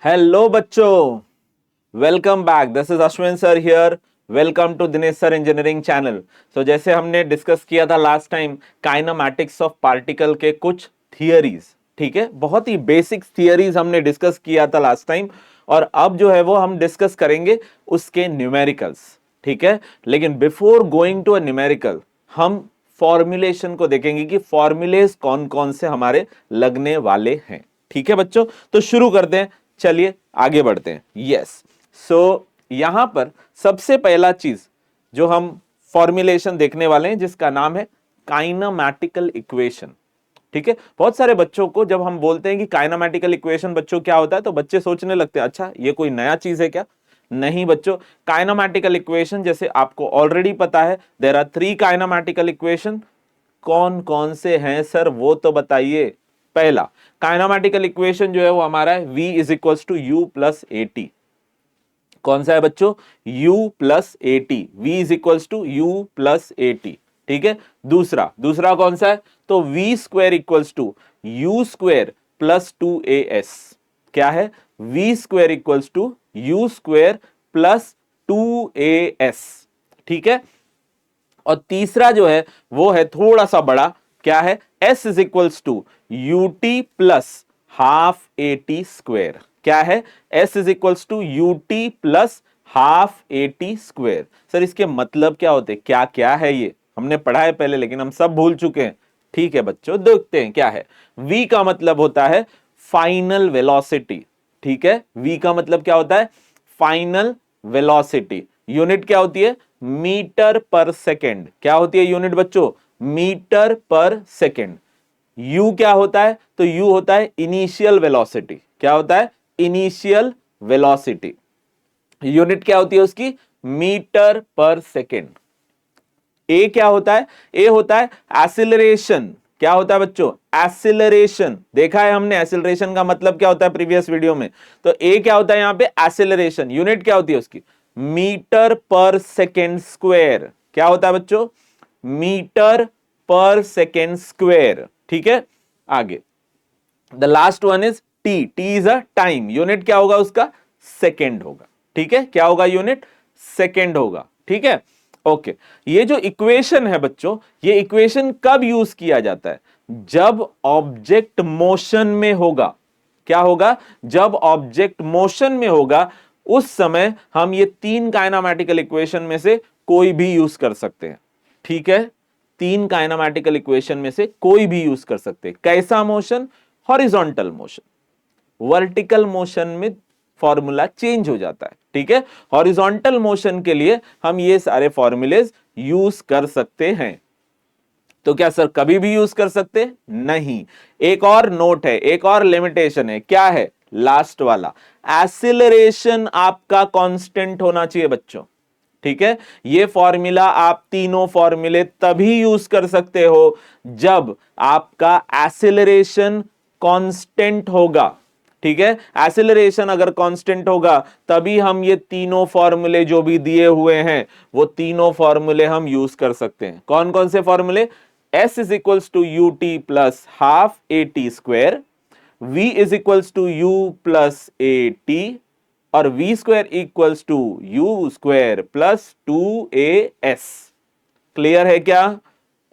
Hello बच्चों, welcome back. This is Ashwin sir here. Welcome to Dinesh sir engineering channel. So जैसे हमने discuss किया था last time kinematics of particle के कुछ थियरीज, ठीक है, बहुत ही बेसिक थियरीज हमने डिस्कस किया था लास्ट टाइम। और अब जो है वो हम डिस्कस करेंगे उसके न्यूमेरिकल्स, ठीक है। लेकिन before going to a numerical हम फॉर्मुलेशन को देखेंगे कि फॉर्मुलेस कौन कौन से हमारे लगने वाले हैं, ठीक है बच्चों। तो शुरू करते हैं, चलिए आगे बढ़ते हैं। यस, सो यहां पर सबसे पहला चीज जो हम फॉर्मुलेशन देखने वाले हैं जिसका नाम है काइनेमैटिकल इक्वेशन, ठीक है। बहुत सारे बच्चों को जब हम बोलते हैं कि काइनेमैटिकल इक्वेशन बच्चों क्या होता है, तो बच्चे सोचने लगते हैं अच्छा ये कोई नया चीज है क्या। नहीं बच्चों, काइनेमैटिकल इक्वेशन जैसे आपको ऑलरेडी पता है, देयर आर 3 काइनेमैटिकल इक्वेशन। कौन कौन से हैं सर वो तो बताइए। पहला काइनेमैटिकल इक्वेशन जो है वो हमारा है v is equals to u plus a t. कौन सा है बच्चों? u plus a t. V is equals to u plus a t, ठीक है। दूसरा दूसरा कौन सा है? तो v square equals to u square plus two a s. क्या है? v square equals to u square plus two a s, ठीक है। और तीसरा जो है वो है थोड़ा सा बड़ा, क्या है? s is equals to u t plus half a t square. क्या है? s is equals to u t plus half a t square. Sir इसके मतलब क्या होते हैं, क्या क्या है ये हमने पढ़ा है पहले लेकिन हम सब भूल चुके हैं। ठीक है बच्चों, देखते हैं क्या है। v का मतलब होता है फाइनल वेलोसिटी, ठीक है। v का मतलब क्या होता है? Final velocity. यूनिट क्या होती है? मीटर पर सेकेंड। क्या होती है यूनिट बच्चों? मीटर पर सेकेंड। u क्या होता है? तो u होता है इनिशियल वेलोसिटी। क्या होता है? Initial velocity. यूनिट क्या होती है उसकी? मीटर पर सेकेंड। ए क्या होता है? ए होता है एक्सीलरेशन। क्या होता है बच्चों? एक्सीलरेशन। देखा है हमने एक्सीलरेशन का मतलब क्या होता है प्रीवियस वीडियो में। तो ए क्या होता है यहां पे? एक्सीलरेशन। यूनिट क्या होती है उसकी? मीटर पर सेकेंड स्क्वायर। क्या होता है बच्चों? मीटर पर सेकेंड स्क्वायर, ठीक है। आगे the last one is T. T is a time. Unit क्या होगा उसका? सेकेंड होगा, ठीक है। क्या होगा यूनिट? सेकेंड होगा, ठीक है। ओके, ये जो इक्वेशन है बच्चों, ये इक्वेशन कब यूज किया जाता है? जब ऑब्जेक्ट मोशन में होगा। क्या होगा? जब ऑब्जेक्ट मोशन में होगा उस समय हम ये 3 काइनेमैटिकल इक्वेशन में से कोई भी यूज कर सकते हैं, ठीक है। 3 काइनेमैटिकल इक्वेशन में से कोई भी यूज कर सकते हैं। कैसा motion? Horizontal motion. Vertical motion में फॉर्मूला चेंज हो जाता है, ठीक है। हॉरिजॉन्टल मोशन के लिए हम ये सारे फॉर्मूलेज यूज कर सकते हैं। तो क्या सर कभी भी यूज कर सकते? नहीं। एक और नोट है, एक और लिमिटेशन है। क्या है? लास्ट वाला, एक्सीलरेशन आपका कांस्टेंट होना चाहिए बच्चों, ठीक है। ये फॉर्मूला आप तीनों फॉर्मूले तभी यूज कर सकते हो जब आपका एक्सीलरेशन कांस्टेंट होगा, ठीक है। एक्सीलरेशन अगर कांस्टेंट होगा तभी हम ये तीनों फॉर्मूले जो भी दिए हुए हैं वो तीनों फॉर्मूले हम यूज कर सकते हैं। कौन कौन से फॉर्मूले? s is equals to u t plus half a t square, v is equals to u plus a t, और v square equals to u square plus two a s. Clear है क्या?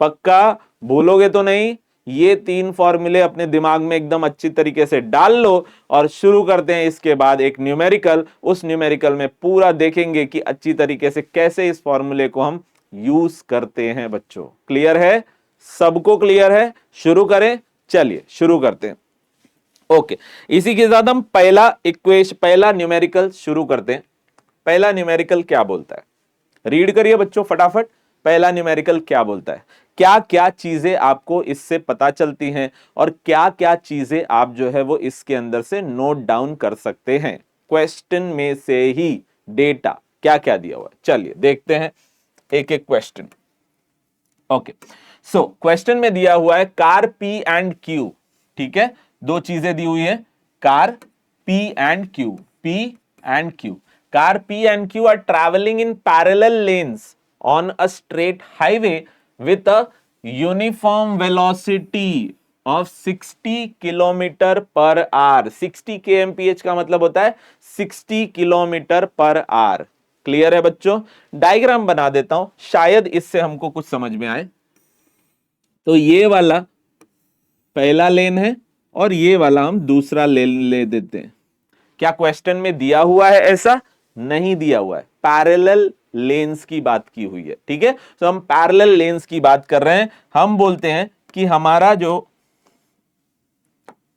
पक्का? भूलोगे तो नहीं? ये 3 फॉर्मूले अपने दिमाग में एकदम अच्छी तरीके से डाल लो और शुरू करते हैं इसके बाद एक न्यूमेरिकल। उस न्यूमेरिकल में पूरा देखेंगे कि अच्छी तरीके से कैसे इस फॉर्मूले को हम यूज करते हैं बच्चों। क्लियर है? सबको क्लियर है? शुरू करें, चलिए शुरू करते हैं। ओके, इसी के साथ हम पहला न्यूमेरिकल शुरू करते हैं। पहला न्यूमेरिकल क्या बोलता है? रीड करिए बच्चों फटाफट। पहला न्यूमेरिकल क्या बोलता है? क्या क्या चीजें आपको इससे पता चलती हैं और क्या क्या चीजें आप जो है वो इसके अंदर से नोट डाउन कर सकते हैं क्वेश्चन में से ही। डेटा क्या क्या दिया हुआ है, चलिए देखते हैं एक एक क्वेश्चन। ओके, सो क्वेश्चन में दिया हुआ है कार पी एंड क्यू, ठीक है। 2 चीजें दी हुई है, car P and Q. P and Q, car P and Q R travelling in parallel lens on a straight highway with a uniform velocity of 60 kilometre per hour. 60 kmph का मतलब होता है 60 kilometre per hour. Clear है बच्चों? Diagram बना देता हूं, शायद इससे हमको कुछ समझ में आए। तो ये वाला पहला लेन है और ये वाला हम दूसरा लेन ले देते हैं। क्या क्वेश्चन में दिया हुआ है? ऐसा नहीं दिया हुआ है, पैरेलल लेन्स की बात की हुई है। ठीक है, तो हम पैरेलल लेन्स की बात कर रहे हैं। हम बोलते हैं कि हमारा जो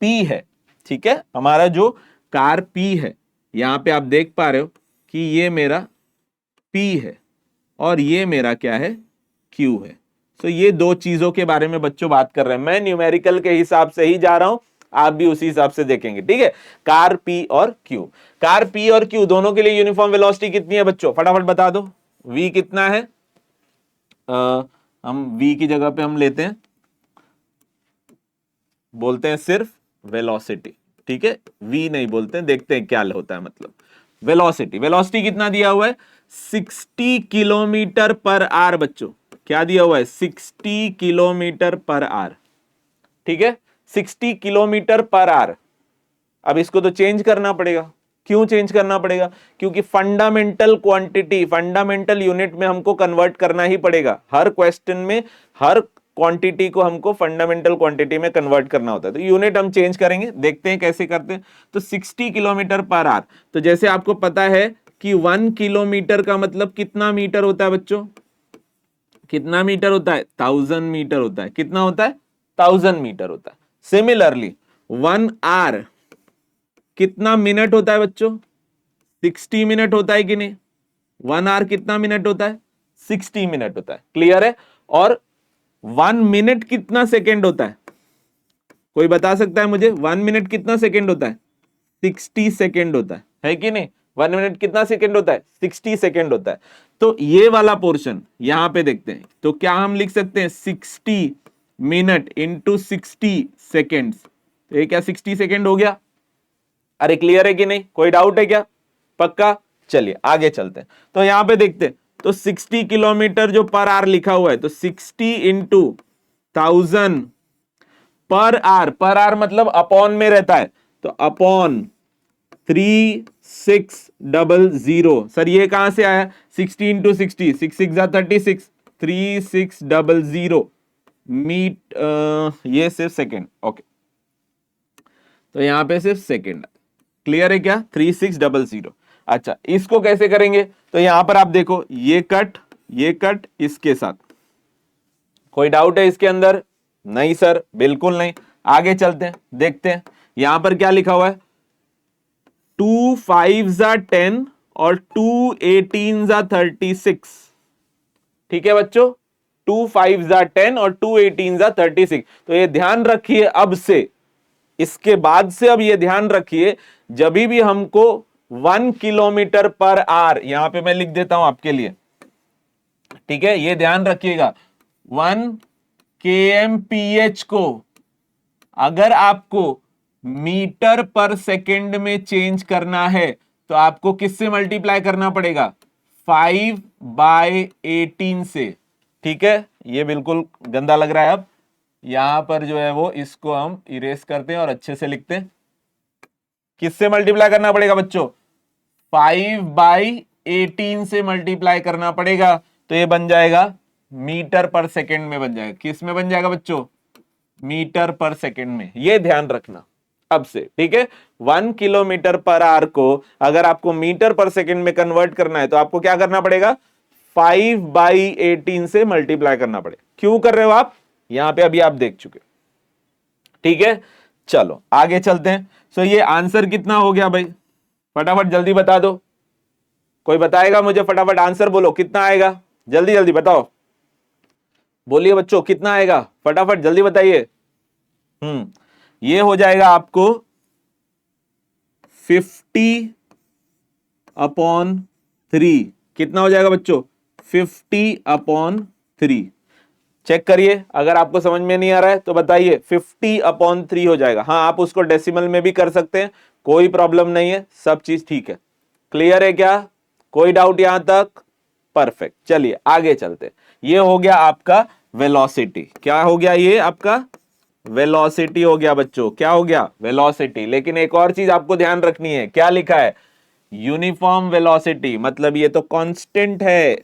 P है, ठीक है, हमारा जो कार P है, यहां पे आप देख पा रहे हो कि ये मेरा P है और ये मेरा क्या है? Q है। तो ये दो चीजों के बारे में बच्चों बात कर रहे हैं। मैं न्यूमेरिकल के हिसाब से ही जा रहा हूं, आप भी उसी हिसाब से देखेंगे। ठीक है, कार P और Q, कार P और Q दोनों के लिए यूनिफॉर्म वेलोसिटी कितनी है बच्चों? फटाफट बता दो। V कितना है? हम V की जगह पे हम लेते हैं, बोलते हैं सिर्फ वेलोसिटी। ठीक है, V नहीं बोलते हैं, देखते हैं क्या होता है मतलब। वेलोसिटी, वेलोसिटी कितना दिया हुआ है? 60 किलोमीटर पर आवर बच्चों। क्या दिया हुआ है? 60 किलोमीटर पर आवर। ठीक है, 60 किलोमीटर पर आवर। अब इसको तो चेंज करना पड़ेगा। क्यों चेंज करना पड़ेगा? क्योंकि फंडामेंटल क्वांटिटी, फंडामेंटल यूनिट में हमको कन्वर्ट करना ही पड़ेगा। हर क्वेश्चन में हर क्वांटिटी को हमको फंडामेंटल क्वांटिटी में कन्वर्ट करना होता है। तो यूनिट हम चेंज करेंगे, देखते हैं कैसे करते हैं। तो 60 किलोमीटर पर आवर, तो जैसे आपको पता है कि 1 किलोमीटर का मतलब कितना मीटर होता है बच्चों? कितना मीटर होता है? 1000 मीटर होता है। कितना होता है? 1000 मीटर होता है। सिमिलरली 1 आवर कितना मिनट होता है बच्चों? 60 मिनट होता है कि नहीं? 1 आवर कितना मिनट होता है? 60 मिनट होता है। क्लियर है? और 1 मिनट कितना सेकेंड होता है? कोई बता सकता है मुझे? 1 मिनट कितना सेकेंड होता है? 60 सेकेंड होता है कि नहीं? 1 मिनट कितना सेकेंड होता है? 60 सेकेंड होता है। तो ये वाला पोर्शन यहां पे देखते हैं, तो क्या हम लिख सकते हैं? 60 मिनट इंटू 60 सेकेंड्स। तो ये क्या 60 सेकेंड हो गया? अरे क्लियर है कि नहीं? कोई डाउट है क्या? पक्का? चलिए आगे चलते हैं। तो यहां पे देखते हैं, तो 60 किलोमीटर जो पर आवर लिखा हुआ है, तो 60 into 1000 per hour. Per hour मतलब अपॉन में रहता है, तो अपॉन 3600। सर ये कहां से आया? 60 इंटू 60, 6 6 36, 3600 मीट, ये सिर्फ सेकेंड। ओके, तो यहां पे सिर्फ सेकेंड। क्लियर है क्या? 3600। अच्छा, इसको कैसे करेंगे? तो यहां पर आप देखो, ये कट इसके साथ। कोई डाउट है इसके अंदर? नहीं सर, बिल्कुल नहीं। आगे चलते हैं, देखते हैं यहां पर क्या लिखा हुआ है। 2 5 10 और 2 18 36। ठीक है बच्चों, 2 5 10 और 2 18 36। तो ये ध्यान रखिए, अब से इसके बाद से अब ये ध्यान रखिए, जब भी हमको 1 किलोमीटर पर आवर, यहां पे मैं लिख देता हूं आपके लिए, ठीक है, ये ध्यान रखिएगा, 1 kmph को अगर आपको मीटर पर सेकेंड में चेंज करना है, तो आपको किससे मल्टीप्लाई करना पड़ेगा? 5/18 से। ठीक है, ये बिल्कुल गंदा लग रहा है। अब यहां पर जो है वो, इसको हम इरेज करते हैं और अच्छे से लिखते हैं। किससे मल्टीप्लाई करना पड़ेगा बच्चों? 5/18 से मल्टीप्लाई करना पड़ेगा। तो ये बन जाएगा मीटर पर सेकेंड में बन जाएगा। किस में बन जाएगा बच्चों? मीटर पर सेकेंड में। ये ध्यान रखना अब से, ठीक है। 1 किलोमीटर पर आवर को अगर आपको मीटर पर सेकेंड में कन्वर्ट करना है, तो आपको क्या करना पड़ेगा? 5/18 से मल्टीप्लाई करना पड़ेगा। क्यों कर रहे हो आप? यहां पे अभी आप देख चुके, ठीक है। चलो आगे चलते हैं। सो ये आंसर कितना हो गया भाई? फटाफट जल्दी बता दो। कोई बताएगा मुझे? फटाफट आंसर बोलो, कितना आएगा? जल्दी जल्दी बताओ, बोलिए बच्चों, कितना आएगा? फटाफट जल्दी बताइए। ये हो जाएगा आपको 50/3। कितना हो जाएगा बच्चों? 50/3। चेक करिए, अगर आपको समझ में नहीं आ रहा है तो बताइए। 50/3 हो जाएगा। हाँ, आप उसको डेसिमल में भी कर सकते हैं, कोई प्रॉब्लम नहीं है, सब चीज ठीक है। क्लियर है क्या? कोई डाउट यहां तक? परफेक्ट। चलिए आगे चलते हैं। ये हो गया आपका वेलोसिटी। क्या हो गया? ये आपका वेलोसिटी हो गया बच्चों, क्या हो गया? वेलोसिटी। लेकिन एक और चीज आपको ध्यान रखनी है, क्या लिखा है? यूनिफॉर्म वेलोसिटी, मतलब ये तो कांस्टेंट है।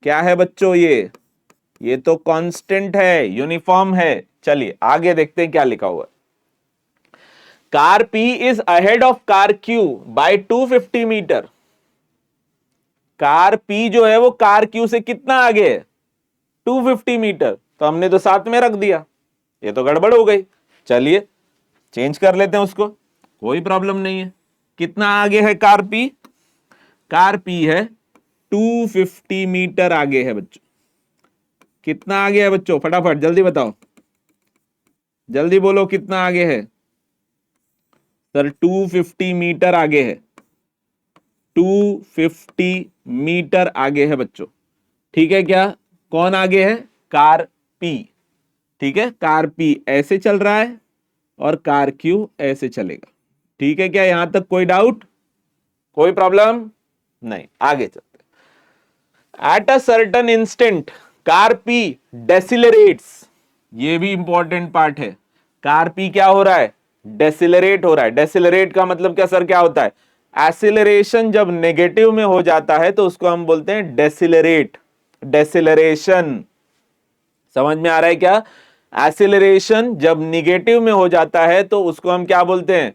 क्या है बच्चों? ये तो कांस्टेंट है, यूनिफॉर्म है। चलिए आगे देखते हैं क्या लिखा हुआ है। Car P is ahead of car Q by 250 metre. Car P जो है वो कार Q से कितना आगे है? 250 मीटर। तो हमने तो साथ में रख दिया, ये तो गड़बड़ हो गई। चलिए चेंज कर लेते हैं उसको, कोई प्रॉब्लम नहीं है। कितना आगे है कार P? कार P है 250 मीटर आगे है बच्चों। कितना आगे है बच्चों? फटाफट जल्दी बताओ, जल्दी बोलो कितना आगे है? सर 250 मीटर आगे है, 250 मीटर आगे है बच्चों। ठीक है क्या? कौन आगे है? Car P। ठीक है, कार P ऐसे चल रहा है और कार Q ऐसे चलेगा। ठीक है क्या? यहां तक कोई डाउट, कोई प्रॉब्लम नहीं? आगे चलते। At a certain instant car P डेसिलरेट्स। ये भी इंपॉर्टेंट पार्ट है। कार P क्या हो रहा है? डेसिलरेट हो रहा है। डेसिलरेट का मतलब क्या सर, क्या होता है? एसिलरेशन जब नेगेटिव में हो जाता है तो उसको हम बोलते हैं डेसिलरेट, डेसिलरेशन। समझ में आ रहा है क्या? एसिलरेशन जब निगेटिव में हो जाता है तो उसको हम क्या बोलते हैं?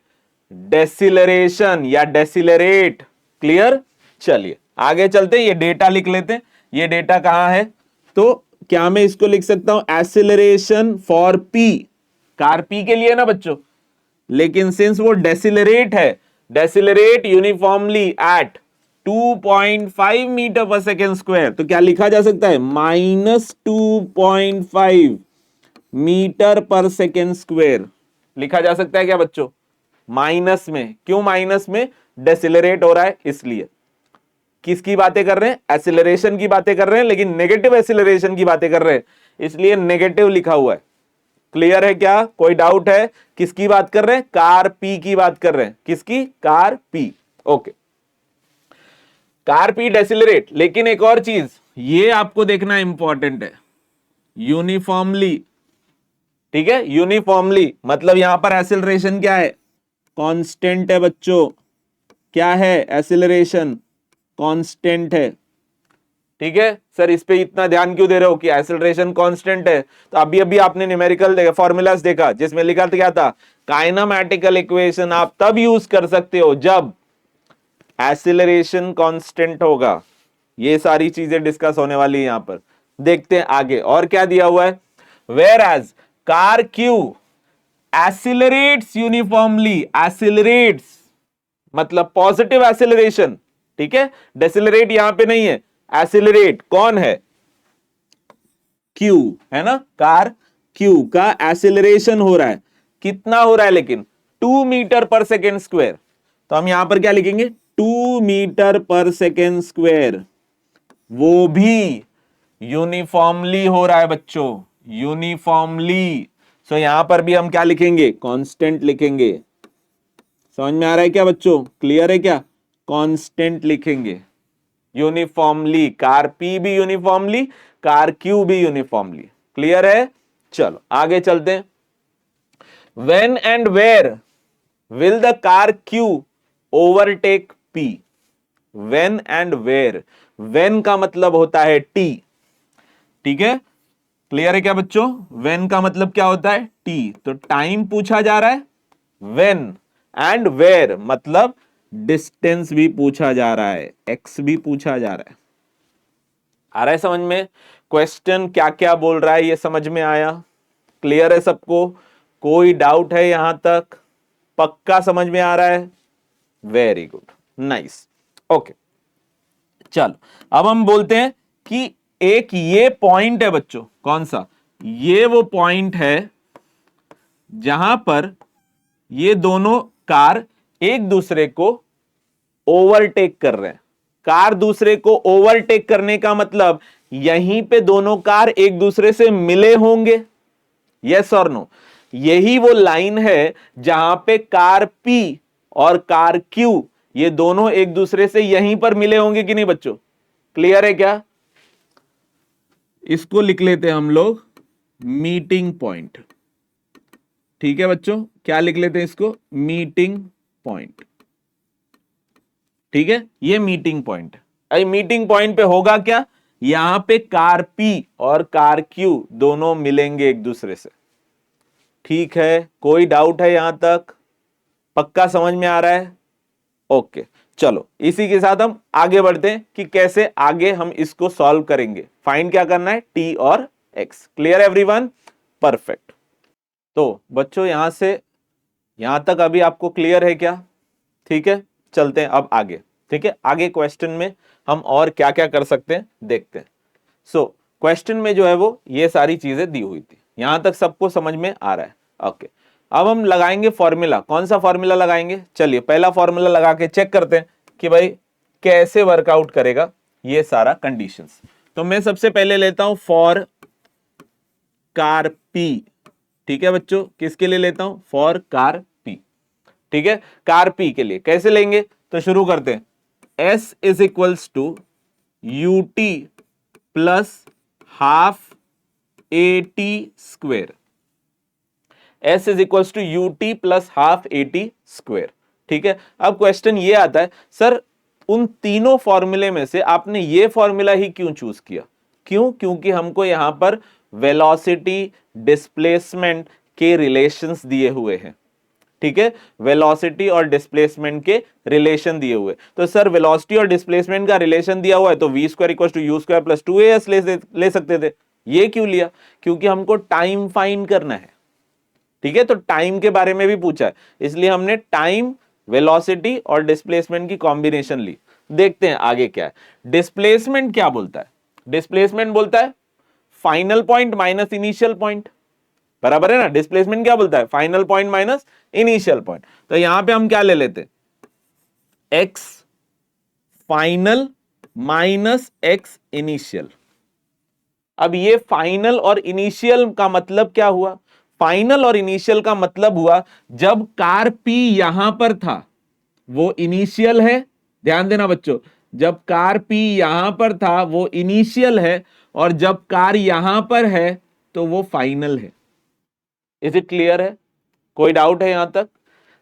डेसिलरेशन या डेसिलरेट। क्लियर? चलिए आगे चलते हैं, ये डेटा लिख लेते हैं। ये डेटा कहां है? तो क्या मैं इसको लिख सकता हूं acceleration for P, car P के लिए ना बच्चों। लेकिन सिंस वो डेसिलरेट है, डेसिलरेट यूनिफॉर्मली एट 2.5 मीटर पर सेकेंड स्क्वायर, तो क्या लिखा जा सकता है? -2.5 मीटर पर सेकेंड स्क्वायर लिखा जा सकता है क्या बच्चों? माइनस में। क्यों माइनस में? डेसिलरेट हो रहा है इसलिए। किसकी बातें कर रहे हैं? एसिलरेशन की बातें कर रहे हैं, लेकिन नेगेटिव एसिलरेशन की बातें कर रहे हैं, इसलिए नेगेटिव लिखा हुआ है। क्लियर है क्या? कोई डाउट है? किसकी बात कर रहे हैं? कार P की बात कर रहे हैं। किसकी? Car P। Okay, car P डेसिलरेट। लेकिन एक और चीज ये आपको देखना इंपॉर्टेंट है, यूनिफॉर्मली। ठीक है, यूनिफॉर्मली मतलब यहां पर एसिलरेशन क्या है? कांस्टेंट है बच्चों। क्या है? एसिलरेशन कांस्टेंट है। ठीक है सर, इस पे इतना ध्यान क्यों दे रहे हो कि एसिलरेशन कांस्टेंट है? तो अभी अभी आपने न्यूमेरिकल देखा, फॉर्मूलाज देखा, जिसमें लिखा था क्या था? काइनेमैटिकल इक्वेशन आप तब यूज कर सकते हो जब एसिलरेशन कांस्टेंट होगा। ये सारी चीजें डिस्कस होने वाली है यहां पर। देखते हैं आगे और क्या दिया हुआ है। Whereas car Q accelerates uniformly, accelerates मतलब पॉजिटिव एसिलरेशन। ठीक है, डेसिलरेट यहां पे नहीं है, एसिलरेट कौन है? Q है ना, कार Q का एसिलरेशन हो रहा है। कितना हो रहा है लेकिन? 2 मीटर पर सेकेंड स्क्वायर। तो हम यहां पर क्या लिखेंगे? 2 मीटर पर सेकेंड स्क्वायर। वो भी यूनिफॉर्मली हो रहा है बच्चों, यूनिफॉर्मली। सो यहां पर भी हम क्या लिखेंगे? कांस्टेंट लिखेंगे। समझ में आ रहा है क्या बच्चों? क्लियर है क्या? कांस्टेंट लिखेंगे यूनिफॉर्मली। कार P भी यूनिफॉर्मली, कार Q भी यूनिफॉर्मली। क्लियर है? चलो आगे चलते हैं। When and where will the car Q overtake P? When and where, when का मतलब होता है T। ठीक है, क्लियर है क्या बच्चों? व्हेन का मतलब क्या होता है? T। तो टाइम पूछा जा रहा है, व्हेन एंड वेयर मतलब डिस्टेंस भी पूछा जा रहा है, x भी पूछा जा रहा है। आ रहा है समझ में? क्वेश्चन क्या क्या बोल रहा है ये समझ में आया? क्लियर है सबको? कोई डाउट है यहां तक? पक्का समझ में आ रहा है? Very good, nice. ओके, चलो अब हम बोलते हैं कि एक ये पॉइंट है बच्चों, कौन सा? ये वो पॉइंट है जहां पर ये दोनों कार एक दूसरे को ओवरटेक कर रहे हैं। कार दूसरे को ओवरटेक करने का मतलब यहीं पे दोनों कार एक दूसरे से मिले होंगे, यस और नो? यही वो लाइन है जहां पे कार P और कार Q ये दोनों एक दूसरे से यहीं पर मिले होंगे कि नहीं बच्चों? क्लियर है क्या? इसको लिख लेते हैं हम लोग मीटिंग पॉइंट। ठीक है बच्चों, क्या लिख लेते हैं इसको, मीटिंग पॉइंट। ठीक है, ये मीटिंग पॉइंट है। अरे मीटिंग पॉइंट पे होगा क्या, यहां पे कार P और कार Q दोनों मिलेंगे एक दूसरे से। ठीक है, कोई डाउट है यहां तक, पक्का समझ में आ रहा है? ओके, चलो इसी के साथ हम आगे बढ़ते हैं कि कैसे आगे हम इसको सॉल्व करेंगे। फाइंड क्या करना है, T और X। Clear everyone? परफेक्ट। तो बच्चों यहां से यहां तक अभी आपको क्लियर है क्या? ठीक है, चलते हैं अब आगे। ठीक है, आगे क्वेश्चन में हम और क्या क्या कर सकते हैं देखते हैं। सो क्वेश्चन में जो है वो ये सारी चीजें दी हुई थी, यहां तक सबको समझ में आ रहा है? ओके, अब हम लगाएंगे फॉर्मूला। कौन सा फॉर्मूला लगाएंगे? चलिए पहला फॉर्मूला लगा के चेक करते हैं कि भाई कैसे वर्कआउट करेगा ये सारा कंडीशंस। तो मैं सबसे पहले लेता हूं फॉर कार P। ठीक है बच्चों, किसके लिए लेता हूं? For car P। ठीक है, कार P के लिए कैसे लेंगे, तो शुरू करते हैं। S is equals to UT plus half AT square. S is equals to UT plus half AT square. ठीक है, अब क्वेश्चन ये आता है, सर उन तीनों फॉर्मूले में से आपने ये फॉर्मूला ही क्यों चूज किया? क्यों? क्योंकि हमको यहां पर वेलोसिटी डिस्प्लेसमेंट के रिलेशंस दिए हुए हैं। ठीक है, वेलोसिटी और डिस्प्लेसमेंट के रिलेशन दिए हुए। तो सर वेलोसिटी और डिस्प्लेसमेंट का रिलेशन दिया हुआ है तो v square equal to u square plus 2as ले सकते थे। ये क्यों लिया? क्योंकि हमको टाइम फाइंड करना है। ठीक है, तो टाइम के बारे में भी पूछा है, इसलिए हमने टाइम, वेलोसिटी और डिस्प्लेसमेंट की कॉम्बिनेशन ली। देखते हैं आगे क्या है। डिस्प्लेसमेंट क्या बोलता है? डिस्प्लेसमेंट बोलता है final point minus initial point, बराबर है ना? डिस्प्लेसमेंट क्या बोलता है? Final point minus initial point. तो यहां पे हम क्या ले लेते, x final minus x initial. अब ये फाइनल और इनिशियल का मतलब क्या हुआ? फाइनल और इनिशियल का मतलब हुआ जब कार P यहां पर था वो इनिशियल है, ध्यान देना बच्चों, जब कार P यहां पर था वो इनिशियल है, और जब कार यहां पर है तो वो फाइनल है। इज इट क्लियर है? कोई डाउट है यहां तक?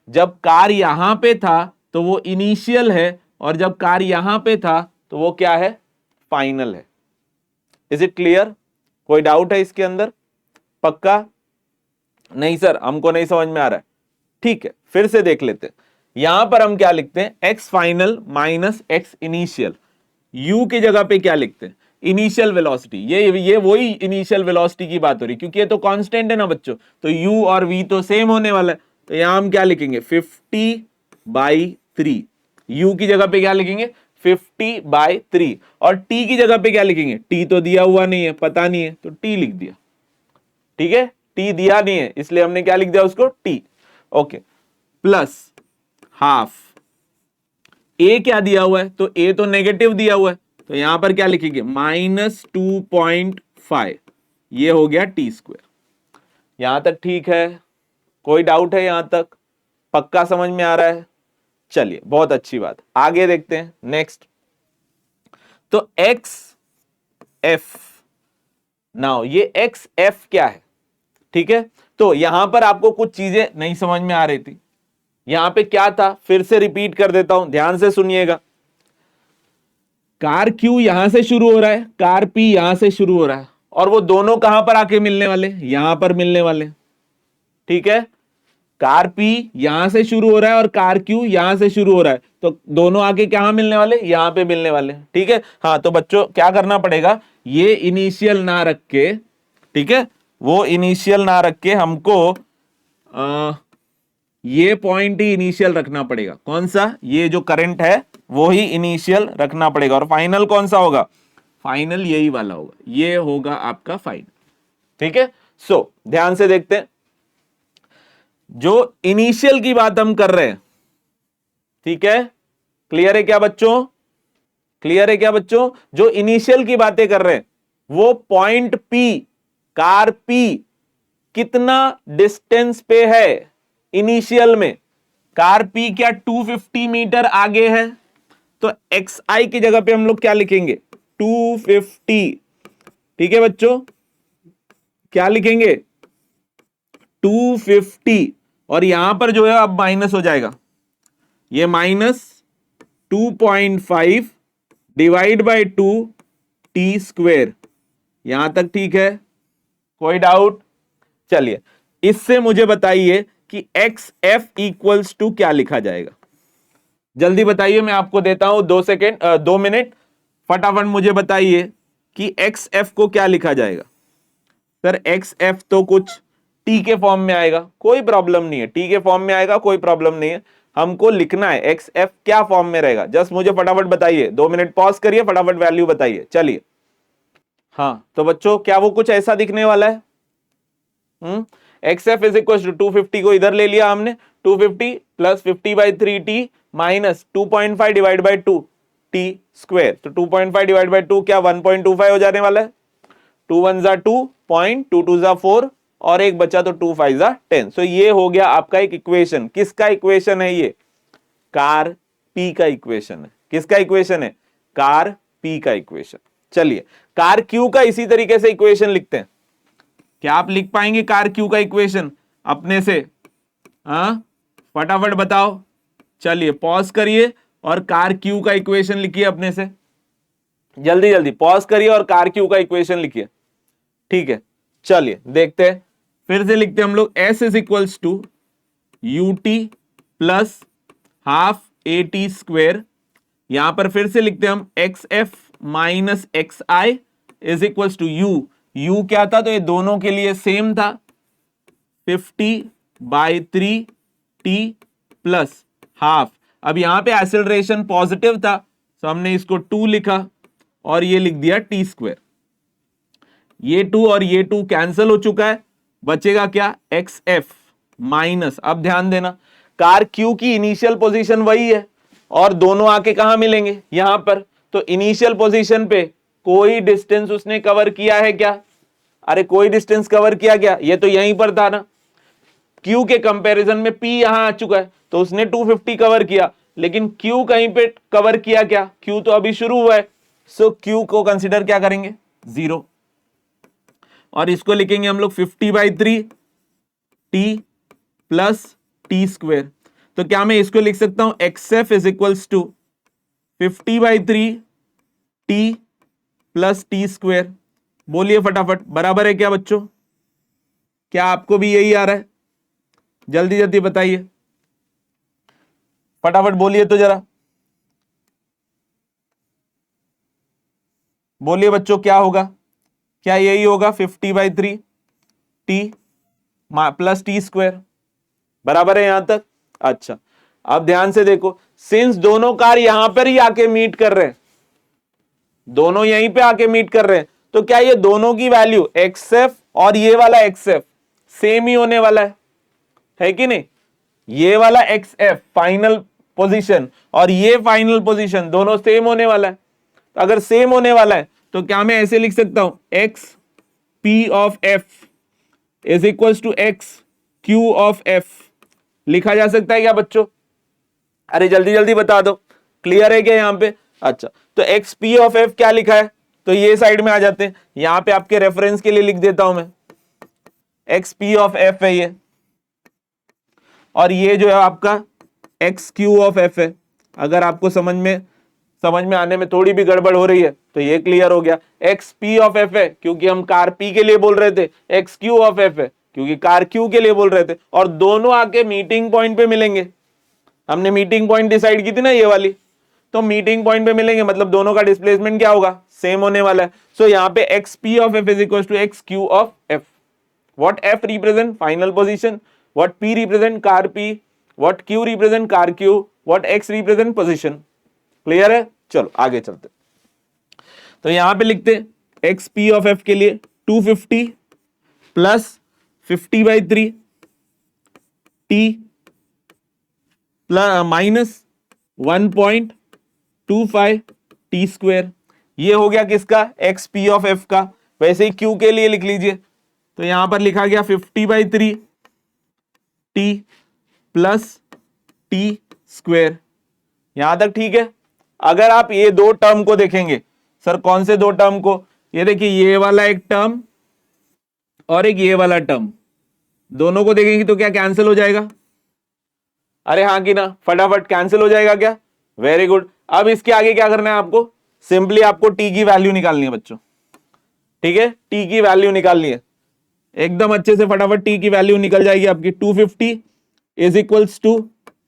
जब कार यहां पे था तो वो इनिशियल है, और जब कार यहां पे था तो वो क्या है? फाइनल है। Is it clear? कोई डाउट है इसके अंदर? पक्का? नहीं सर, हमको नहीं समझ में आ रहा है। ठीक है, फिर से देख लेते हैं। यहां पर हम क्या लिखते हैं? X final minus x initial. You की जगह पे क्या लिखते हैं? Initial velocity. ये वही इनिशियल वेलोसिटी की बात हो रही, क्योंकि ये तो कांस्टेंट है ना बच्चों, तो u और v तो सेम होने वाला है। तो यहां हम क्या लिखेंगे? 50/3। u की जगह पे क्या लिखेंगे? 50/3। और t की जगह पे क्या लिखेंगे? t तो दिया हुआ नहीं है, पता नहीं है, तो t लिख दिया। ठीक है, t दिया नहीं है इसलिए हमने क्या लिख दिया उसको? t। Okay, plus half. a क्या दिया हुआ है? तो a तो नेगेटिव दिया हुआ है, तो यहां पर क्या लिखेंगे? -2.5। ये हो गया टी स्क्वायर। यहां तक ठीक है? कोई डाउट है यहां तक? पक्का समझ में आ रहा है? चलिए, बहुत अच्छी बात, आगे देखते हैं नेक्स्ट। तो एक्स एफ, नाउ ये एक्स एफ क्या है? ठीक है, तो यहां पर आपको कुछ चीजें नहीं समझ में आ रही थी। यहां पे क्या था, फिर से रिपीट कर देता हूं, ध्यान से सुनिएगा। कार Q यहां से शुरू हो रहा है, कार P यहां से शुरू हो रहा है, और वो दोनों कहां पर आके मिलने वाले? यहां पर मिलने वाले। ठीक है, कार P यहां से शुरू हो रहा है और कार Q यहां से शुरू हो रहा है, तो दोनों आके कहां मिलने वाले? यहां पे मिलने वाले। ठीक है, हाँ, तो बच्चों क्या करना पड़ेगा? ये इनिशियल ना रख के, ठीक है, वो इनिशियल ना रख के हमको ये पॉइंट ही इनिशियल रखना पड़ेगा। कौन सा? ये जो करंट है वो ही इनिशियल रखना पड़ेगा। और फाइनल कौन सा होगा? फाइनल यही वाला होगा, ये होगा आपका फाइनल। ठीक है, सो ध्यान से देखते हैं, जो इनिशियल की बात हम कर रहे हैं, ठीक है, क्लियर है क्या बच्चों? क्लियर है क्या बच्चों? जो इनिशियल की बातें कर रहे हैं वो पॉइंट P, कार P कितना डिस्टेंस पे है इनिशियल में? कार P क्या 250 मीटर आगे है, तो xi की जगह पे हम लोग क्या लिखेंगे? 250। ठीक है बच्चों, क्या लिखेंगे? 250 और यहां पर जो है अब माइनस हो जाएगा, ये -2.5 डिवाइड बाई 2 टी स्क्वेयर। यहां तक ठीक है, कोई डाउट? चलिए इससे मुझे बताइए कि एक्स एफ इक्वल्स टू क्या लिखा जाएगा, जल्दी बताइए, मैं आपको देता हूं 2 मिनट, फटाफट मुझे बताइए कि एक्स एफ को क्या लिखा जाएगा। सर एक्स एफ तो कुछ टी के फॉर्म में आएगा, कोई प्रॉब्लम नहीं है, टी के फॉर्म में आएगा, कोई प्रॉब्लम नहीं है, हमको लिखना है एक्स एफ क्या फॉर्म में रहेगा, जस्ट मुझे फटाफट बताइए, 2 मिनट पॉज करिए, फटाफट वैल्यू बताइए। चलिए हाँ तो बच्चों क्या वो कुछ ऐसा दिखने वाला है, x f is equal to 250 को इधर ले लिया हमने, 250 plus 50/3t minus 2.5 divide by 2 t square, तो 2.5 डिवाइड बाई 2 क्या 1.25 हो जाने वाला है, 2 1 जा 2, 2 2 जा 4 और एक बचा तो 2 5 जा 10। सो ये हो गया आपका एक इक्वेशन, किसका इक्वेशन है ये, कार पी का इक्वेशन है, किसका इक्वेशन है, कार पी का इक्वेशन। चलिए कार क्यू का इसी तरीके से इक्वेशन लिखते हैं, क्या आप लिख पाएंगे कार क्यू का इक्वेशन अपने से, हाँ फटाफट बताओ, चलिए पॉज करिए और कार क्यू का इक्वेशन लिखिए अपने से, जल्दी जल्दी पॉज करिए और कार क्यू का इक्वेशन लिखिए, ठीक है। चलिए देखते हैं, फिर से लिखते हैं हम लोग, s is equals to u t plus half a t square, यहां पर फिर से लिखते हैं हम x f minus x i is equals to u, u क्या था, तो ये दोनों के लिए सेम था, 50/3 टी प्लस हाफ, अब यहां पे एक्सेलरेशन पॉजिटिव था तो हमने इसको 2 लिखा और ये लिख दिया टी स्क्वायर, ये 2 और ये 2 कैंसिल हो चुका है, बचेगा क्या, एक्स एफ माइनस, अब ध्यान देना कार क्यू की इनिशियल पोजीशन वही है और दोनों आके कहां मिलेंगे, यहां पर, तो इनिशियल पोजीशन पे कोई डिस्टेंस उसने कवर किया है क्या, अरे कोई डिस्टेंस कवर किया क्या, ये तो यहीं पर था ना, Q के कंपैरिजन में P यहां आ चुका है तो उसने 250 कवर किया, लेकिन Q कहीं पे कवर किया क्या, Q तो अभी शुरू हुआ है, सो Q को कंसीडर क्या करेंगे, 0, और इसको लिखेंगे हम लोग 50/3 टी प्लस टी स्क्वेयर, तो क्या मैं इसको लिख सकता हूं x f is equals to 50/3 t plus t square, बोलिए फटाफट, बराबर है क्या बच्चों, क्या आपको भी यही आ रहा है, जल्दी जल्दी बताइए, फटाफट बोलिए तो जरा, बोलिए बच्चों क्या होगा, क्या यही होगा 50/3 टी प्लस टी स्क्वायर, बराबर है यहां तक। अच्छा अब ध्यान से देखो, सिंस दोनों कार यहां पर ही आके मीट कर रहे हैं, दोनों यहीं पे आके मीट कर रहे हैं, तो क्या ये दोनों की वैल्यू एक्स एफ और ये वाला एक्स एफ सेम ही होने वाला है कि नहीं, ये वाला एक्स एफ फाइनल पोजीशन और ये फाइनल पोजीशन दोनों सेम होने वाला है, तो अगर सेम होने वाला है तो क्या मैं ऐसे लिख सकता हूं, x p of f is equals to x q of f, लिखा जा सकता है क्या बच्चों, अरे जल्दी जल्दी बता दो, क्लियर है क्या यहां पे। अच्छा तो एक्स पी ऑफ एफ क्या लिखा है, तो ये साइड में आ जाते हैं, यहां पे आपके रेफरेंस के लिए लिख देता हूं मैं, एक्स पी ऑफ एफ है ये, और ये जो है आपका एक्स क्यू ऑफ एफ है, अगर आपको समझ में आने में थोड़ी भी गड़बड़ हो रही है तो ये क्लियर हो गया, एक्स पी ऑफ एफ है क्योंकि हम कार पी के लिए बोल रहे थे, एक्स क्यू ऑफ एफ है क्योंकि कार क्यू के लिए बोल रहे थे, और दोनों आके मीटिंग पॉइंट पे मिलेंगे, हमने मीटिंग पॉइंट डिसाइड की थी ना ये वाली, तो मीटिंग पॉइंट पे मिलेंगे मतलब दोनों का डिस्प्लेसमेंट क्या होगा, सेम होने वाला है, सो यहाँ पे x p of f is equal to x q of f, what f represent final position, what p represent car p, what q represent car q, what x represent position, clear है। चलो आगे चलते, तो यहां पे लिखते x p of F के लिए 250 plus 50/3 t plus minus 1.25 T square, ये हो गया किसका, एक्स पी ऑफ एफ का, वैसे ही क्यू के लिए लिख लीजिए, तो यहां पर लिखा गया 50/3 टी प्लस टी स्क्वायर, यहां तक ठीक है। अगर आप ये दो टर्म को देखेंगे, सर कौन से दो टर्म को, ये देखिए ये वाला एक टर्म और एक ये वाला टर्म, दोनों को देखेंगे तो क्या कैंसिल हो जाएगा? अरे हाँ कि ना, फटाफट कैंसिल हो जाएगा क्या? Very good. अब इसके आगे क्या करना है आपको? सिंपली आपको टी की वैल्यू निकालनी है बच्चों, ठीक है? टी की वैल्यू निकालनी है एकदम अच्छे से, फटाफट टी की वैल्यू निकल जाएगी आपकी। 250 is equals to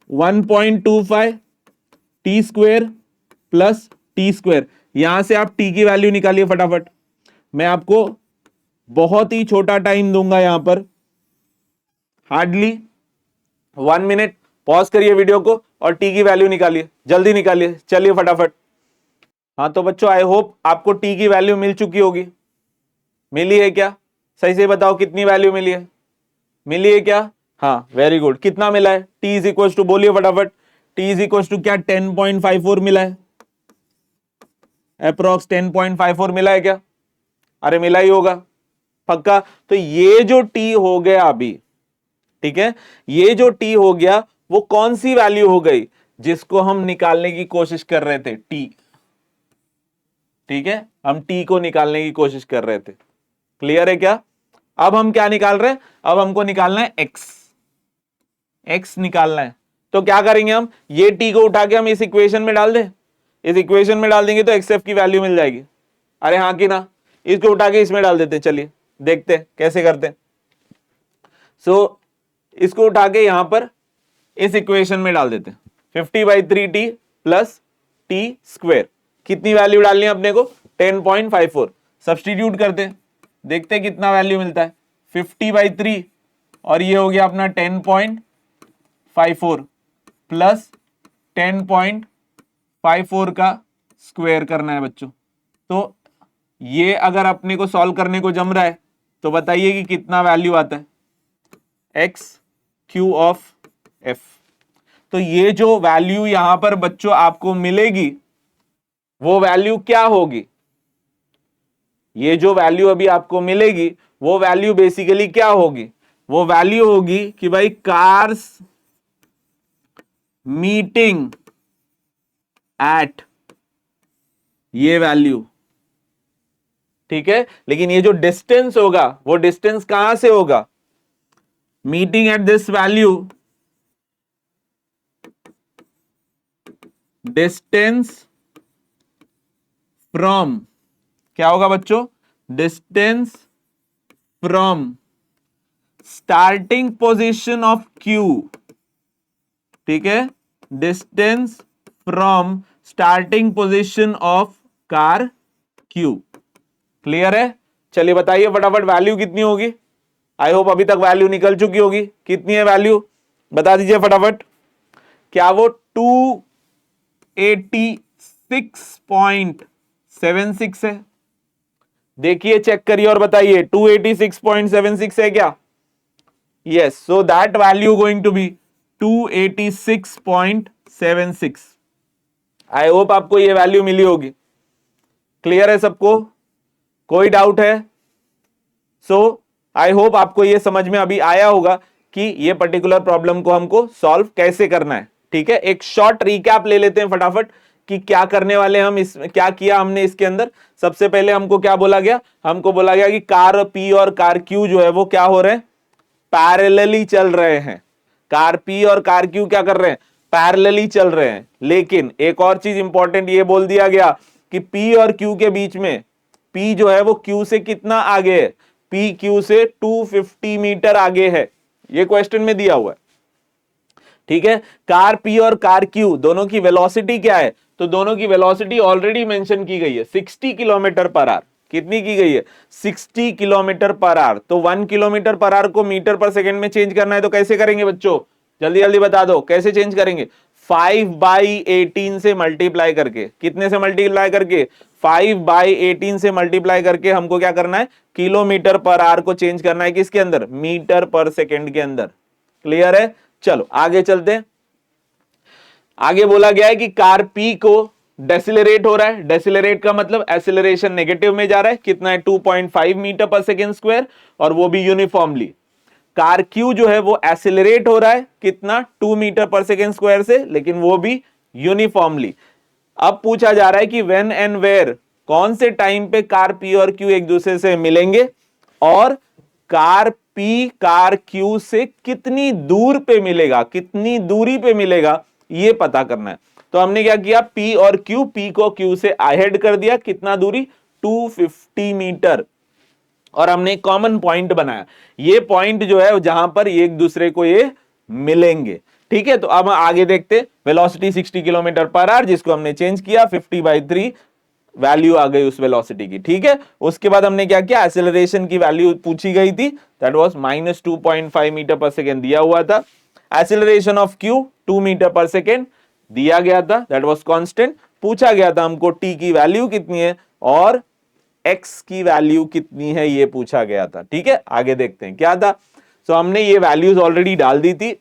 1.25 t square plus t square. यहां से आप टी की वैल्यू निकालिए फटाफट। मैं आपको बहुत ही छोटा टाइम दूंगा यहां पर, हार्डली 1 मिनट। पॉज करिए वीडियो को और टी की वैल्यू निकालिए, जल्दी निकालिए, चलिए फटाफट। हाँ तो बच्चों आई होप आपको टी की वैल्यू मिल चुकी होगी। मिली है क्या? सही से बताओ कितनी वैल्यू मिली है? मिली है क्या? हाँ वेरी गुड। कितना मिला है? टी इज इक्वल टू, बोलिए फटाफट, टी इज इक्वल टू क्या? 10.54 मिला है, अप्रोक्स 10.54 मिला है क्या? अरे मिला ही होगा पक्का। तो ये जो टी हो गया अभी, ठीक है, ये जो टी हो गया वो कौन सी वैल्यू हो गई? जिसको हम निकालने की कोशिश कर रहे थे, टी। ठीक है, हम टी को निकालने की कोशिश कर रहे थे। क्लियर है क्या? अब हम क्या निकाल रहे हैं? अब हमको निकालना है एक्स। एक्स निकालना है तो क्या करेंगे हम? ये टी को उठा के हम इस इक्वेशन में डाल दें। इस इक्वेशन में डाल देंगे तो एक्स एफ की वैल्यू मिल जाएगी। अरे हाँ कि ना, इसको उठा के इसमें डाल देते हैं। चलिए देखते हैं कैसे करते हैं। सो इसको उठा के यहां पर इस इक्वेशन में डाल देते हैं। 50/3t प्लस टी स्क्वेयर, कितनी वैल्यू डालनी है अपने को? 10.54। सब्सटीट्यूट करते हैं, देखते हैं कितना वैल्यू मिलता है। 50/3 और ये हो गया अपना 10.54 प्लस 10.54 का स्क्वायर करना है बच्चों। तो ये अगर अपने को सॉल्व करने को जम रहा है तो बताइए कि कितना वैल्यू आता है? X q of F. तो ये जो वैल्यू यहां पर बच्चों आपको मिलेगी वो वैल्यू क्या होगी? ये जो वैल्यू अभी आपको मिलेगी वो वैल्यू बेसिकली क्या होगी? वो वैल्यू होगी कि भाई कार्स मीटिंग एट ये वैल्यू, ठीक है। लेकिन ये जो डिस्टेंस होगा वो डिस्टेंस कहां से होगा? Meeting at this value, distance from, क्या होगा बच्चों? Distance from starting position of Q, ठीक है, distance from starting position of car Q. Clear है? चलिए बताइए फटाफट वैल्यू कितनी होगी? आई होप अभी तक वैल्यू निकल चुकी होगी। कितनी है वैल्यू? बता दीजिए फटाफट। क्या वो 286.76 है? देखिए चेक करिए और बताइए 286.76 है क्या? Yes, so that value going to be 286.76। I hope आपको ये वैल्यू मिली होगी। क्लियर है सबको? कोई डाउट है? सो आई होप आपको ये समझ में अभी आया होगा कि ये पर्टिकुलर प्रॉब्लम को हमको सॉल्व कैसे करना है। ठीक है, एक शॉर्ट रिकैप ले लेते हैं फटाफट कि क्या करने वाले हम, इसमें क्या किया हमने इसके अंदर। सबसे पहले हमको क्या बोला गया? हमको बोला गया कि कार पी और कार क्यू जो है वो क्या हो रहे हैं? पैरेलली चल रहे हैं। कार पी और कार क्यू क्या कर रहे हैं? पैरेलली चल रहे हैं। लेकिन एक और चीज इंपॉर्टेंट ये बोल दिया गया कि पी और क्यू के बीच में, पी जो है वो क्यू से कितना आगे है? पी क्यू से 250 मीटर आगे है। ये क्वेश्चन में दिया हुआ है। ठीक है, कार पी और कार क्यू दोनों की वेलोसिटी क्या है? तो दोनों की वेलोसिटी ऑलरेडी मेंशन की गई है, 60 किलोमीटर पर आवर। कितनी की गई है? 60 किलोमीटर पर आवर। तो 1 किलोमीटर पर आवर को मीटर पर सेकंड में चेंज करना है तो कैसे करेंगे बच्चों? जल्दी जल्दी बता दो कैसे चेंज करेंगे? 5/18 से मल्टीप्लाई करके। कितने से मल्टीप्लाई करके? 5/18 से मल्टीप्लाई करके हमको क्या करना है? किलोमीटर पर आवर को चेंज करना है किसके अंदर? मीटर पर सेकंड के अंदर। क्लियर है? चलो आगे चलते हैं। आगे बोला गया है कि कार पी को डेसिलरेट हो रहा है। डेसिलरेट का मतलब एक्सीलरेशन नेगेटिव में जा रहा है। कितना है? 2.5 मीटर पर सेकेंड स्क्वायर, और वो भी यूनिफॉर्मली। कार क्यू जो है वो एक्सीलरेट हो रहा है कितना? 2 मीटर पर सेकेंड स्क्वायर से, लेकिन वो भी यूनिफॉर्मली। अब पूछा जा रहा है कि व्हेन एंड वेयर, कौन से टाइम पे कार पी और क्यू एक दूसरे से मिलेंगे और कार P कार Q से कितनी दूर पे मिलेगा, कितनी दूरी पे मिलेगा, ये पता करना है। तो हमने क्या किया, P और Q, P को Q से अहेड कर दिया, कितना दूरी, 250 मीटर, और हमने एक कॉमन पॉइंट बनाया। ये पॉइंट जो है जहां पर एक दूसरे को ये मिलेंगे, ठीक है। तो अब आगे देखते, वेलोसिटी 60 किलोमीटर पर आवर, जिसको हमने चेंज किया 50/3 वैल्यू आ गई उस वेलोसिटी की, ठीक है। उसके बाद हमने क्या किया, एक्सेलरेशन की वैल्यू पूछी गई थी, दैट वाज -2.5 मीटर पर सेकेंड दिया हुआ था। एक्सेलरेशन ऑफ Q 2 मीटर पर सेकेंड दिया गया था, दैट वाज कांस्टेंट। पूछा गया था हमको T की वैल्यू कितनी है और X की वैल्यू कितनी है, ये पूछा गया था, ठीक है। आगे देखते हैं क्या था। सो हमने ये वैल्यूज ऑलरेडी डाल दी थी,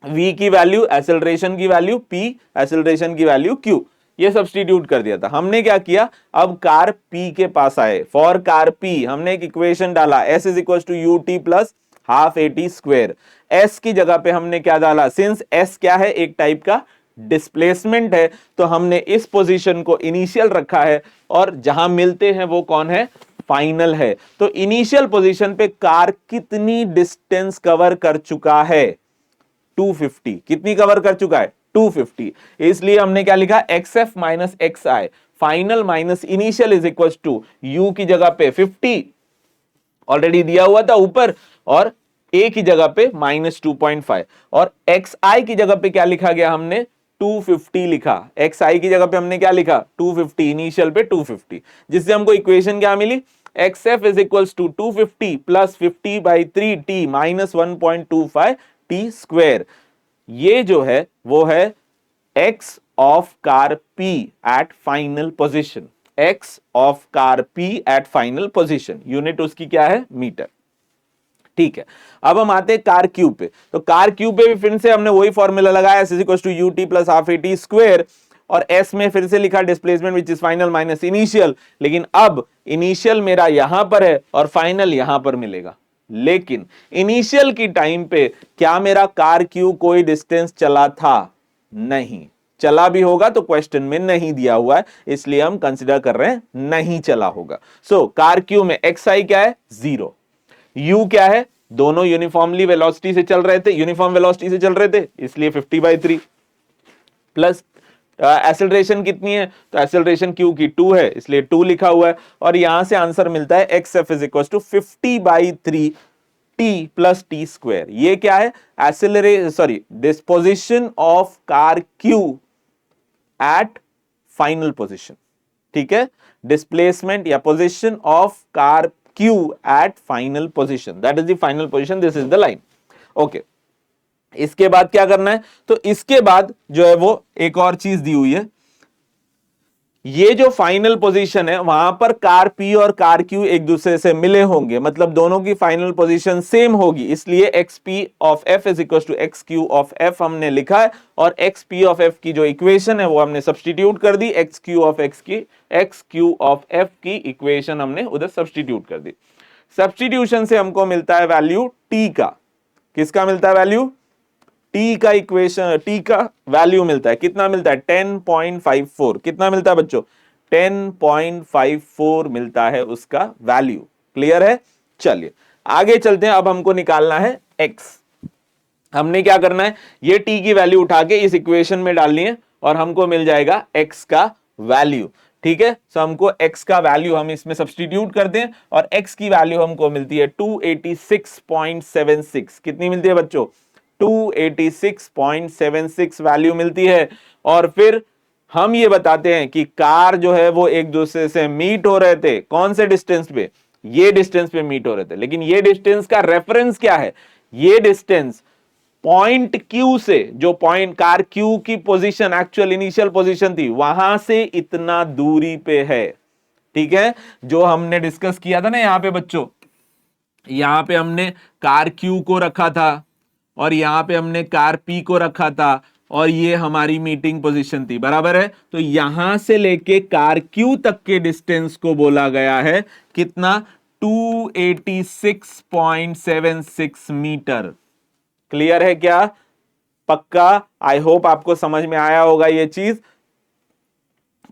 V की वैल्यू, एक्सेलरेशन की वैल्यू P, एक्सेलरेशन की वैल्यू Q, ये सब्स्टिट्यूट कर दिया था। हमने क्या किया, अब कार P के पास आए, फॉर कार P हमने एक इक्वेशन डाला, S is equal to ut plus half AT square. S की जगह पे हमने क्या डाला, सिंस S क्या है, एक टाइप का डिस्प्लेसमेंट है, तो हमने इस पोजीशन को इनिशियल रखा है, और जहां मिलते हैं वो कौन है, फाइनल है। तो इनिशियल पोजीशन पे कार कितनी डिस्टेंस कवर कर चुका है, 250, कितनी कवर कर चुका है, 250। इसलिए हमने क्या लिखा, XF minus XI, final minus initial is equal to U की जगह पे 50 ऑलरेडी दिया हुआ था ऊपर, और A की जगह पे -2.5, और XI की जगह पे क्या लिखा गया, हमने 250 लिखा। XI की जगह पे हमने क्या लिखा, 250, इनिशियल पे 250, जिससे हमको इक्वेशन क्या मिली, XF is equal to 250 plus 50/3 T minus 1.25 T square. ये जो है वो है X of car P at final position, X of car P at final position, unit उसकी क्या है, मीटर, ठीक है। अब हम आते हैं कार Q पे। तो कार Q पे भी फिर से हमने वही फॉर्मूला लगाया, S is equal to ut plus half AT square, और S में फिर से लिखा displacement which is final minus initial, लेकिन अब इनिशियल मेरा यहां पर है और फाइनल यहां पर मिलेगा। लेकिन इनिशियल की टाइम पे क्या मेरा कार Q कोई डिस्टेंस चला था, नहीं चला, भी होगा तो क्वेश्चन में नहीं दिया हुआ है, इसलिए हम कंसिडर कर रहे हैं नहीं चला होगा। सो कार Q में XI क्या है, 0, U क्या है, दोनों यूनिफॉर्मली वेलोसिटी से चल रहे थे, यूनिफॉर्म वेलोसिटी से चल रहे थे, इसलिए 50/3 प्लस एक्सेलरेशन कितनी है, तो एक्सेलरेशन Q की 2 है, इसलिए 2 लिखा हुआ है, और यहां से आंसर मिलता है XF is equal to 50/3 T plus T square. ये क्या है, disposition of car Q at final position, ठीक है, डिस्प्लेसमेंट या position of car Q at final position, that is the final position, this is the line, okay. इसके बाद क्या करना है, तो इसके बाद जो है वो एक और चीज दी हुई है, ये जो फाइनल पोजीशन है वहां पर कार P और कार Q एक दूसरे से मिले होंगे, मतलब दोनों की फाइनल पोजीशन सेम होगी, इसलिए XP of F is equal to XQ of F हमने लिखा है, और XP ऑफ F की जो इक्वेशन है वो हमने सब्स्टिट्यूट कर दी, XQ ऑफ F की इक्वेशन हमने उधर सब्स्टिट्यूट कर दी। सब्स्टिट्यूशन से हमको मिलता है वैल्यू T का, किसका मिलता है वैल्यू, T का इक्वेशन, T का वैल्यू मिलता है, कितना मिलता है, 10.54, कितना मिलता है बच्चों, 10.54 मिलता है उसका वैल्यू, क्लियर है। चलिए आगे चलते हैं, अब हमको निकालना है X। हमने क्या करना है, ये T की वैल्यू उठा के इस इक्वेशन में डालनी है, और हमको मिल जाएगा X का वैल्यू, ठीक है। सो हमको X का वैल्यू हम इसमें सब्स्टिट्यूट करते हैं, और X की वैल्यू हमको मिलती है 286.76, कितनी मिलती है बच्चों, 286.76 वैल्यू मिलती है। और फिर हम ये बताते हैं कि कार जो है वो एक दूसरे से मीट हो रहे थे, कौन से डिस्टेंस पे, ये डिस्टेंस पे मीट हो रहे थे, लेकिन ये डिस्टेंस का रेफरेंस क्या है, ये डिस्टेंस पॉइंट Q से, जो पॉइंट कार Q की पोजीशन एक्चुअल इनिशियल पोजीशन थी वहां से इतना दूरी पे है, ठीक है, जो हमने डिस्कस किया था ना यहां पे बच्चों, यहां पे हमने कार Q को रखा था, और यहां पे हमने कार P को रखा था, और ये हमारी मीटिंग पोजीशन थी, बराबर है। तो यहां से लेके कार Q तक के डिस्टेंस को बोला गया है कितना, 286.76 मीटर, क्लियर है क्या, पक्का, आई होप आपको समझ में आया होगा ये चीज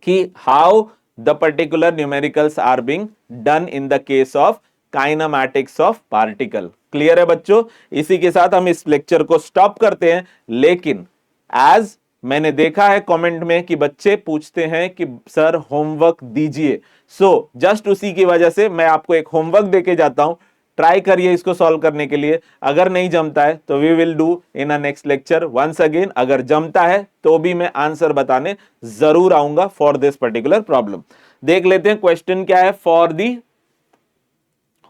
कि how the particular numericals are being done in the case of kinematics of particle, clear है बच्चों? इसी के साथ हम इस लेक्चर को स्टॉप करते हैं। लेकिन एज मैंने देखा है कमेंट में कि बच्चे पूछते हैं कि सर होमवर्क दीजिए, सो जस्ट उसी की वजह से मैं आपको एक होमवर्क देके जाता हूं। ट्राई करिए इसको सॉल्व करने के लिए। अगर नहीं जमता है तो we will do in a next lecture once again. अगर जमता है तो भी मैं आंसर बताने जरूर आऊंगा फॉर दिस पर्टिकुलर प्रॉब्लम। देख लेते हैं क्वेश्चन क्या है फॉर दी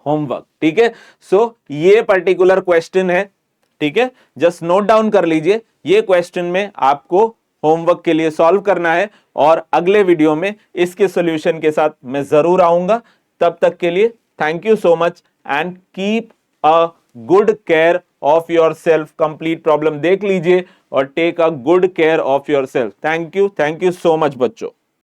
होमवर्क। ठीक है, सो ये पर्टिकुलर क्वेश्चन है। ठीक है, जस्ट नोट डाउन कर लीजिए। ये क्वेश्चन में आपको होमवर्क के लिए सॉल्व करना है और अगले वीडियो में इसके सॉल्यूशन के साथ मैं जरूर आऊंगा। तब तक के लिए thank you so much and keep a good care of yourself. Complete problem देख लीजिए और take a good care of yourself. Thank you so much बच्चों।